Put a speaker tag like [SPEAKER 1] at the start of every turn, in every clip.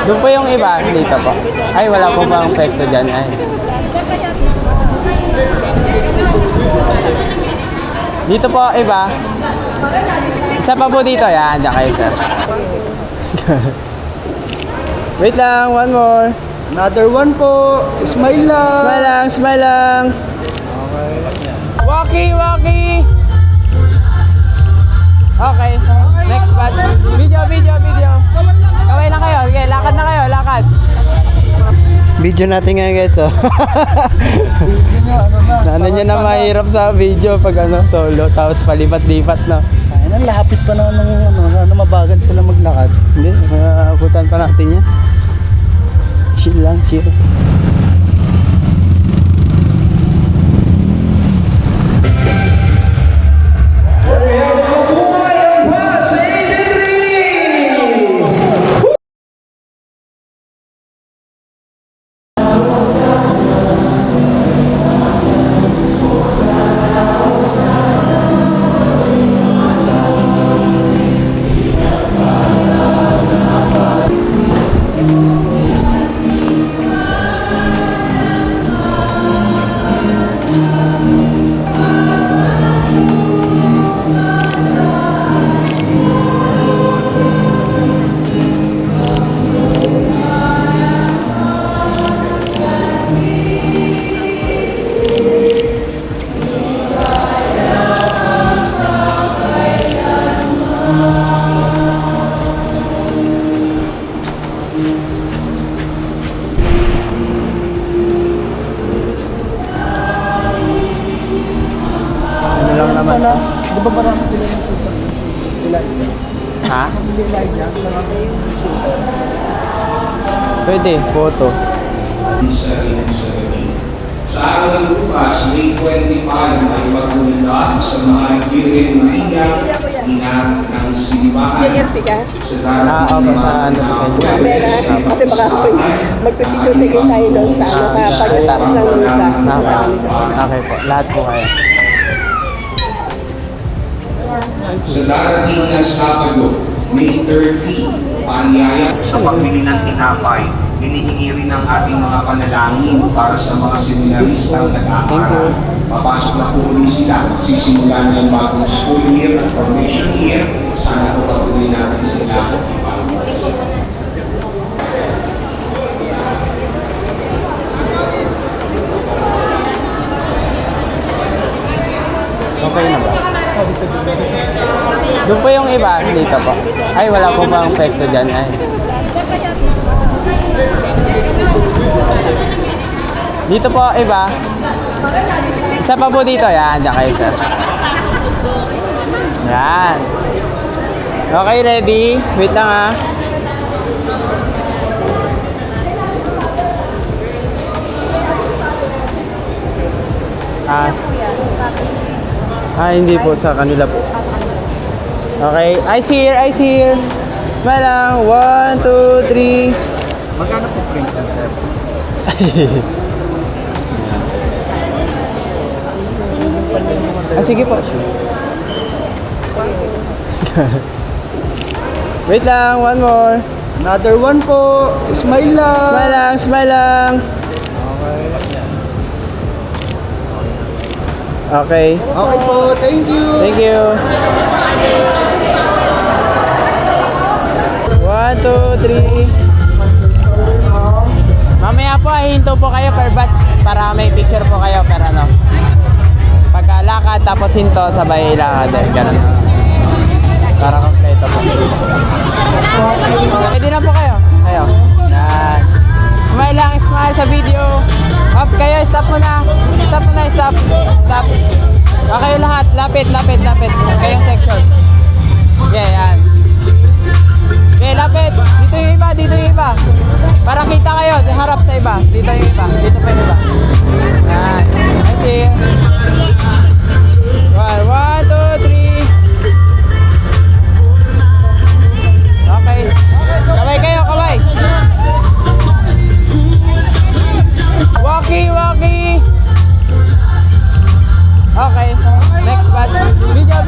[SPEAKER 1] Doon po yung iba, dito po. Ay, wala po bang pesto dyan. Ay. Dito po, iba. Isa pa po dito. Yan, dyan kayo, sir. Wait lang, one more.
[SPEAKER 2] Another one po. Smile lang.
[SPEAKER 1] Smile lang, smile lang. Waki, waki. Okay, next batch. Video. Kaway na kayo. Okay, lakad na kayo, lakad. Video natin ngayon guys, oh. Ano nyo na mahirap sa video pag solo, tapos palipat-lipat na.
[SPEAKER 2] Ayun, lapit pa na ng mabagal sila maglakad.
[SPEAKER 1] Hindi, abutan pa natin yan. Chill lang, chill.
[SPEAKER 2] Sana, di ba marami sila yung puta?
[SPEAKER 1] Ha?
[SPEAKER 2] Elijah,
[SPEAKER 1] Pwede, photo.
[SPEAKER 3] Sa araw ng bukas, May 25, ay pagkulitan sa mahal Birhen Maria, ina ng simbahan. Sa
[SPEAKER 1] Opo, sa ano po sa inyo.
[SPEAKER 4] Kasi baka magpipicture tayo doon sa ano pagkatapos ng misa.
[SPEAKER 1] Okay po, lahat po kayo.
[SPEAKER 3] Sa darating na Sabado, May 30, paanyaya sa pagbili ng tinapay, hinihingi rin ng ating mga panalangin para sa mga seminaristang nag-aaral. Papasok na po ulit sila. Magsisimula na yung bagong school year at formation year. Sana po patuloy natin sila ipag-uwas.
[SPEAKER 1] Okay na ba? Doon po yung iba, dito po. Ay, wala po bang pesto dyan. Ay. Dito po, iba. Isa pa po dito. Yan, dyan kayo, sir. Yan. Okay, ready? Wait lang, ha. Hindi po, sa kanila po. Okay, eyes here. Smile lang. 1, 2, 3.
[SPEAKER 2] magkano po print ang sir?
[SPEAKER 1] Sige po. Wait lang, one more.
[SPEAKER 2] Another one po. Smile lang.
[SPEAKER 1] Smile lang. Okay.
[SPEAKER 2] Okay po, thank you.
[SPEAKER 1] Thank you. 1, 2, 3. Mamaya po, hinto po kayo per batch para may picture po kayo per ano. Pagkalakad tapos hinto, sabay lakad. Ganun. Para kompleto po. Pwede na po kayo. Yan. Smile lang, smile sa video. Up kayo, stop muna. Stop. Okay lahat, lapit. Kayong section. Okay, yan. Okay, lapit. Dito yung iba. Para kita kayo, harap sa iba. Dito yung iba. Dito pa yung iba. Yan. I see. 1, 2, 3. Okay. Kaway kayo, kaway. Waki. Okay. Next batch. Video.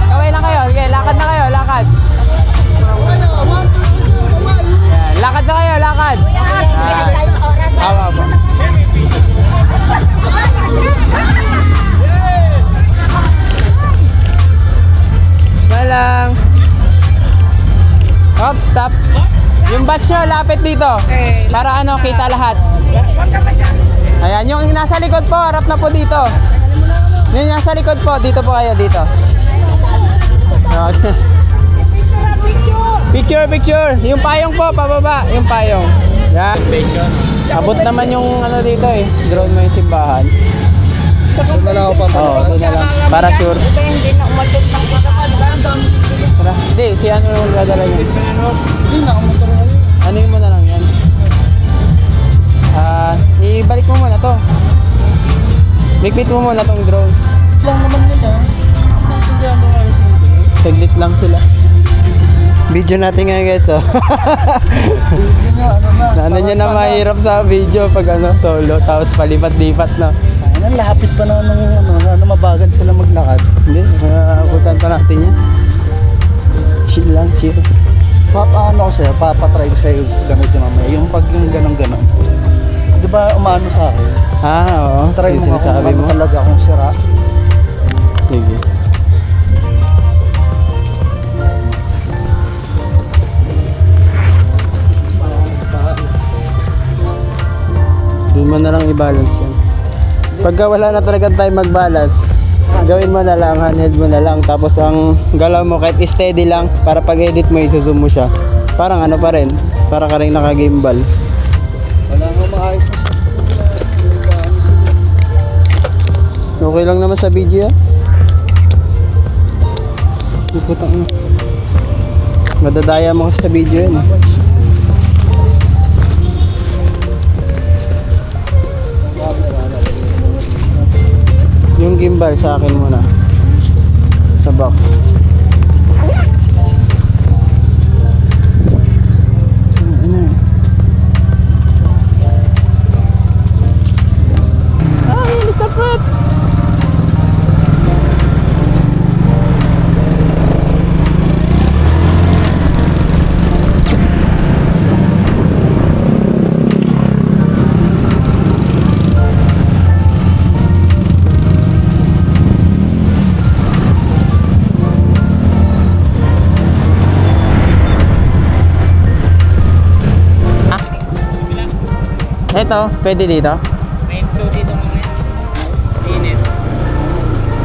[SPEAKER 1] Kaway na kayo. Okay, lakad na kayo, lakad. Yan. Hop, stop. Yung batch nyo, lapit dito. Para ano, kita lahat. Ayan, yung nasa likod po, harap na po dito. Yung nasa likod po, dito po kayo, dito. Okay. Picture, picture. Yung payong po, pababa. Yung payong. Yan. Abot naman yung ano dito eh. Drone mo yung simbahan.
[SPEAKER 2] Doon na lang ako
[SPEAKER 1] Oo, doon na lang. Para sure.
[SPEAKER 4] Hindi na umatod ng
[SPEAKER 1] Tara. Hindi, si ano yung dadala niya.
[SPEAKER 2] Hindi na ako magkaroon.
[SPEAKER 1] Ano mo na lang yan. Ibalik mo muna to. Bigpit mo muna tong drone.
[SPEAKER 2] Lang naman nila. Naintindihan mo nga yung sinabi.
[SPEAKER 1] Saglit lang sila. Video natin ngayon guys, oh.
[SPEAKER 2] Hindi nga, ano na.
[SPEAKER 1] Ano nyo na mahirap sa video pag ano, solo, tapos palipat-lipat na.
[SPEAKER 2] Ay, lapit pa na ng ano, mabagal sila maglakad.
[SPEAKER 1] Hindi, abutan pa natin yan. Chill lang, chill.
[SPEAKER 2] Ano ko sa'yo, papatry ko sa'yo gamit yung mamaya. Yung pag yung ganun-ganun. Di ba umano sa akin?
[SPEAKER 1] Oo.
[SPEAKER 2] Try
[SPEAKER 1] Yung
[SPEAKER 2] mo ako
[SPEAKER 1] sinasabi mo.
[SPEAKER 2] talaga akong sira.
[SPEAKER 1] Sige. Doon mo na lang i-balance yan. Pagka wala na talaga tayo mag-balance, gawin mo na lang, handheld mo na lang. Tapos ang galaw mo kahit steady lang, para pag-edit mo, isuzoom mo siya. Parang ano pa rin, para ka rin naka-gimbal.
[SPEAKER 2] Wala nga maayos na.
[SPEAKER 1] Okay lang naman sa video yan. Iputang mo. Madadaya mo kasi sa video yan. Yung gimbal sa akin muna. Sa box. Ito, pwede dito?
[SPEAKER 5] May flow dito mga init.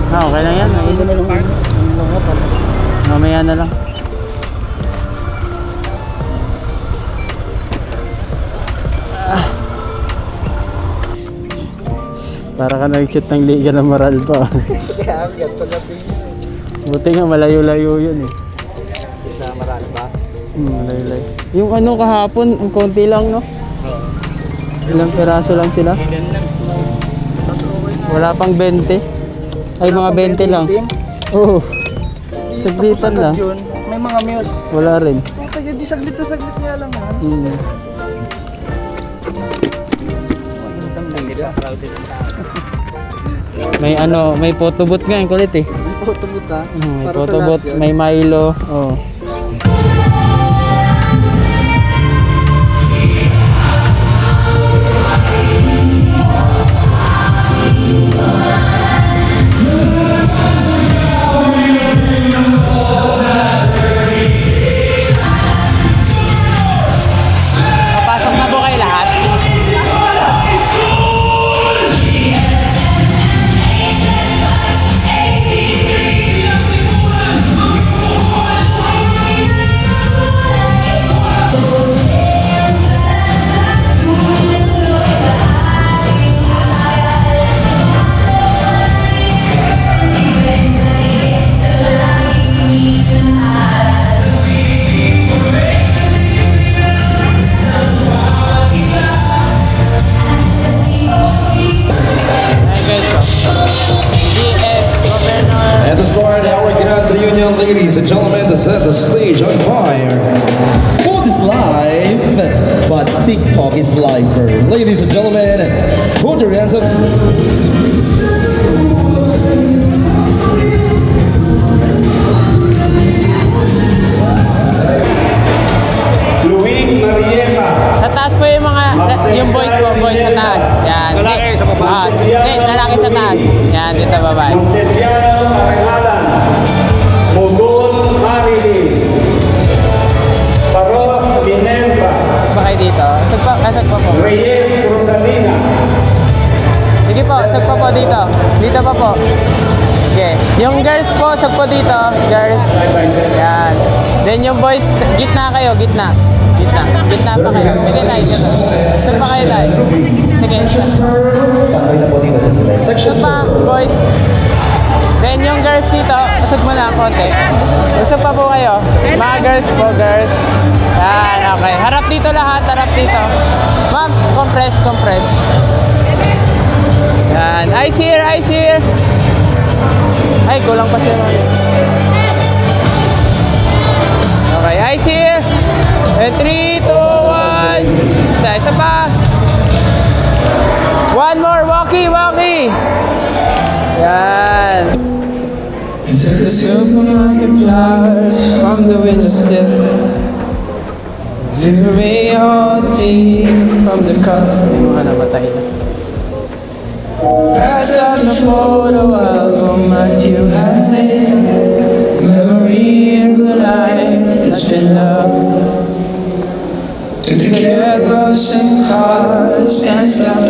[SPEAKER 1] Okay lang yan.
[SPEAKER 2] Ano na lang, ano lang nga pala.
[SPEAKER 1] Mamaya na lang. Para ka nag-shoot ng Liga ng Moral pa.
[SPEAKER 2] Kaya, ganito natin yun.
[SPEAKER 1] Buti nga malayo-layo yun eh.
[SPEAKER 2] Isa marami ba?
[SPEAKER 1] Malayo-layo. Yung ano kahapon, ang konti lang no? Ilang peraso lang sila? Wala pang 20. Ay mga 20 lang. Oo. Saglitan lang.
[SPEAKER 2] Yun. May mga muse.
[SPEAKER 1] Wala rin.
[SPEAKER 2] Kaya di saglit na saglit nga lang ha.
[SPEAKER 1] Hmm. May ano, may photobooth nga yung kulit eh.
[SPEAKER 2] May photobooth ha.
[SPEAKER 1] May photobooth, may Milo. Oh. Papasok na po kayo lahat?
[SPEAKER 6] And to start our grand reunion, ladies and gentlemen, to set the stage on fire. Food is live, but TikTok is lifer. Ladies and gentlemen, put your hands up.
[SPEAKER 3] Luwing Marieta.
[SPEAKER 1] Sa taas po yung mga, yung boys po, boys sa taas. Yan.
[SPEAKER 3] Lalaki sa baba.
[SPEAKER 1] Hindi, lalaki sa taas. Yan, dito baba.
[SPEAKER 3] Monteliano Marangalan. Modon Marilyn.
[SPEAKER 1] dito. Dito pa po. Okay. Yung girls po, sagpo dito. Girls. Yan. Then yung boys, gitna kayo, gitna. Gitna. Gitna pa kayo. Sige, Nay. Saan pa kayo, Nay? Sige.
[SPEAKER 6] Standby na po dito sa gilid.
[SPEAKER 1] Saan
[SPEAKER 6] Section
[SPEAKER 1] pa, boys? Then yung girls dito, usog mo na konti. Usog pa po kayo. Mga girls po, girls. Yan, okay. Harap dito lahat, harap dito. Ma'am, compress, compress. Yan. Eyes here, eyes here. Ay, kulang pa siya, ma'am. Okay, eyes here. And 3, 2, 1. Isa pa. One more, walkie, walkie. Yan. It's just a supermarket flowers from the windowsill. Zip away your teeth from the cup. Mga namatay na. Patch up the photo album that you had made. Memories of the life that's been loved. Took the care of grocery cars and stuff.